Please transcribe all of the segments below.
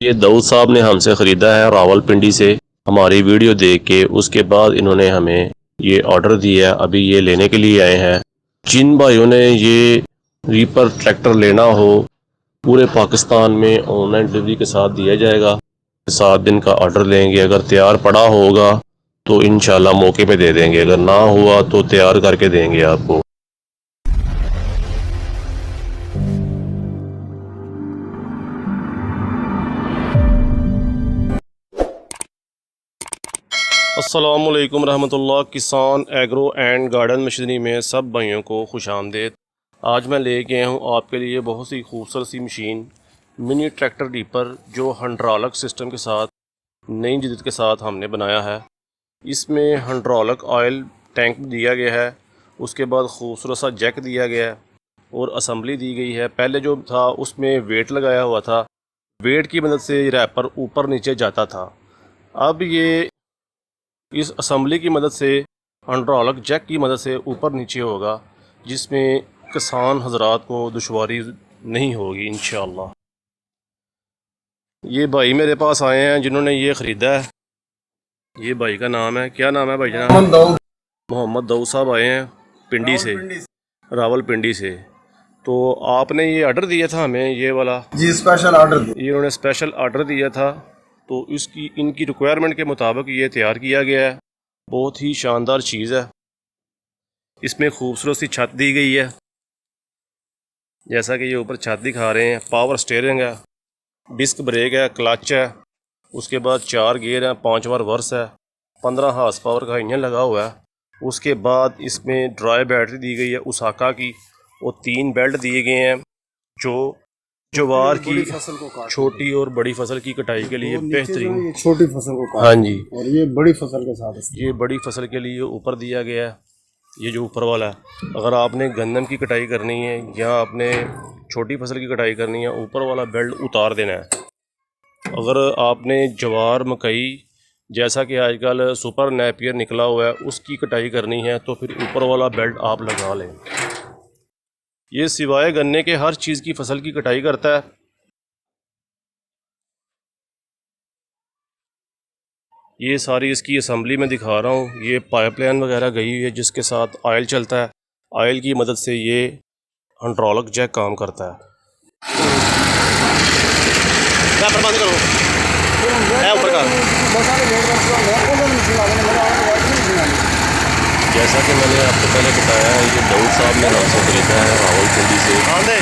ये दाऊद साहब ने हमसे ख़रीदा है रावलपिंडी से, हमारी वीडियो देख के। उसके बाद इन्होंने हमें ये ऑर्डर दिया, अभी ये लेने के लिए आए हैं। जिन भाइयों ने ये रीपर ट्रैक्टर लेना हो, पूरे पाकिस्तान में ऑनलाइन डिलीवरी के साथ दिया जाएगा। 7 दिन का ऑर्डर लेंगे, अगर तैयार पड़ा होगा तो इंशाल्लाह मौके पे दे देंगे, अगर ना हुआ तो तैयार करके देंगे आपको। अस्सलामुअलैकुम रहमतुल्लाह। किसान एग्रो एंड गार्डन मशीनरी में सब भाइयों को खुश आमदेद। आज मैं लेके आया हूँ आपके लिए बहुत सी खूबसूरत सी मशीन, मिनी ट्रैक्टर डीपर, जो हाइड्रोलिक सिस्टम के साथ नई जदीद के साथ हमने बनाया है। इसमें हाइड्रोलिक ऑयल टैंक दिया गया है, उसके बाद खूबसूरत सा जैक दिया गया है और असम्बली दी गई है। पहले जो था उसमें वेट लगाया हुआ था, वेट की मदद से रैपर ऊपर नीचे जाता था। अब ये इस असम्बली की मदद से हाइड्रोलिक जैक की मदद से ऊपर नीचे होगा, जिसमें किसान हजरात को दुश्वारी नहीं होगी इंशाअल्लाह। ये भाई मेरे पास आए हैं जिन्होंने ये ख़रीदा है। ये भाई का नाम है, क्या नाम है भाई जनाब? मोहम्मद दाऊद साहब आए हैं पिंडी से, रावलपिंडी से। तो आपने ये ऑर्डर दिया था हमें, ये वाला? जी, स्पेशल ऑर्डर दिया। ये उन्होंने स्पेशल ऑर्डर दिया था, तो इनकी रिक्वायरमेंट के मुताबिक ये तैयार किया गया है। बहुत ही शानदार चीज़ है। इसमें खूबसूरत सी छत दी गई है, जैसा कि ये ऊपर छत दिखा रहे हैं। पावर स्टीयरिंग है, डिस्क ब्रेक है, क्लच है, उसके बाद 4 गियर हैं, 5 बार वर्स है, 15 हार्स पावर का इंजन लगा हुआ है। उसके बाद इसमें ड्राई बैटरी दी गई है उसाका की, और 3 बेल्ट दिए गए हैं जो ज्वार की छोटी और बड़ी फसल की कटाई के लिए बेहतरीन। छोटी फसल को हाँ जी, और ये बड़ी फसल के साथ ये बड़ी फसल के लिए ऊपर दिया गया है। ये जो ऊपर वाला है, अगर आपने गंदम की कटाई करनी है या आपने छोटी फसल की कटाई करनी है, ऊपर वाला बेल्ट उतार देना है। अगर आपने ज्वार, मकई, जैसा कि आजकल सुपर नेपियर निकला हुआ है, उसकी कटाई करनी है तो फिर ऊपर वाला बेल्ट आप लगा लें। ये सिवाय गन्ने के हर चीज़ की फसल की कटाई करता है। ये सारी इसकी असम्बली में दिखा रहा हूँ। ये पाइपलाइन वगैरह गई हुई है जिसके साथ ऑयल चलता है। ऑयल की मदद से ये हाइड्रोलिक जैक काम करता है। बंद करो है ऊपर का। जैसा कि मैंने आपको पहले बताया है, ये दाऊद साहब ने हमसे खरीदा है रावलपिंडी से। इन्होंने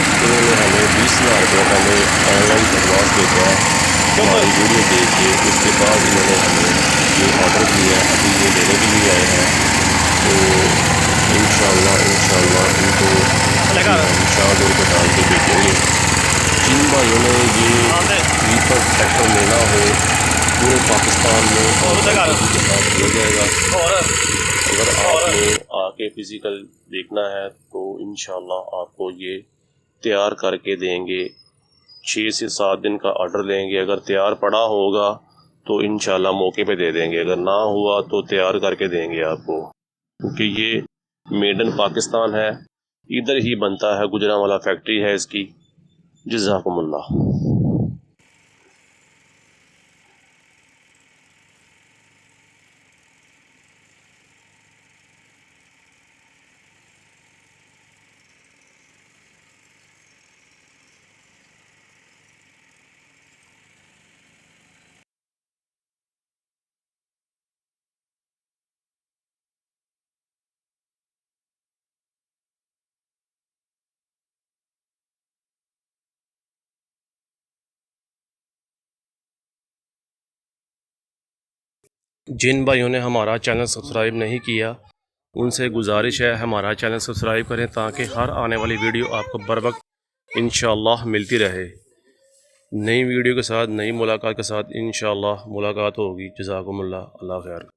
हमें 20,000 रुपये पहले ऑनलाइन एडवांस भेजा है हमारी वीडियो देख के। उसके बाद इन्होंने हमें ये ऑर्डर किया है, अभी ये लेने के लिए आए हैं। तो इंशाल्लाह इनको 4 रुपये डाल के बेचेंगे। जिन भाइयों ने ये रीपर ट्रैक्टर लेना हो, पूरे पाकिस्तान में और के साथ हो जाएगा। अगर आपने आके फ़िज़िकल देखना है तो इंशाल्लाह आपको ये तैयार करके देंगे। 6 से 7 दिन का ऑर्डर लेंगे, अगर तैयार पड़ा होगा तो इंशाल्लाह मौके पे दे देंगे, अगर ना हुआ तो तैयार करके देंगे आपको। क्योंकि ये मेड इन पाकिस्तान है, इधर ही बनता है, गुजरांवाला फैक्ट्री है इसकी। जज़ाकुमुल्लाह। जिन भाइयों ने हमारा चैनल सब्सक्राइब नहीं किया, उनसे गुजारिश है हमारा चैनल सब्सक्राइब करें, ताकि हर आने वाली वीडियो आपको बर वक्त इंशाअल्लाह मिलती रहे। नई वीडियो के साथ, नई मुलाकात के साथ इंशाअल्लाह मुलाकात होगी। जज़ाकुमुल्लाह, अल्लाह खैर।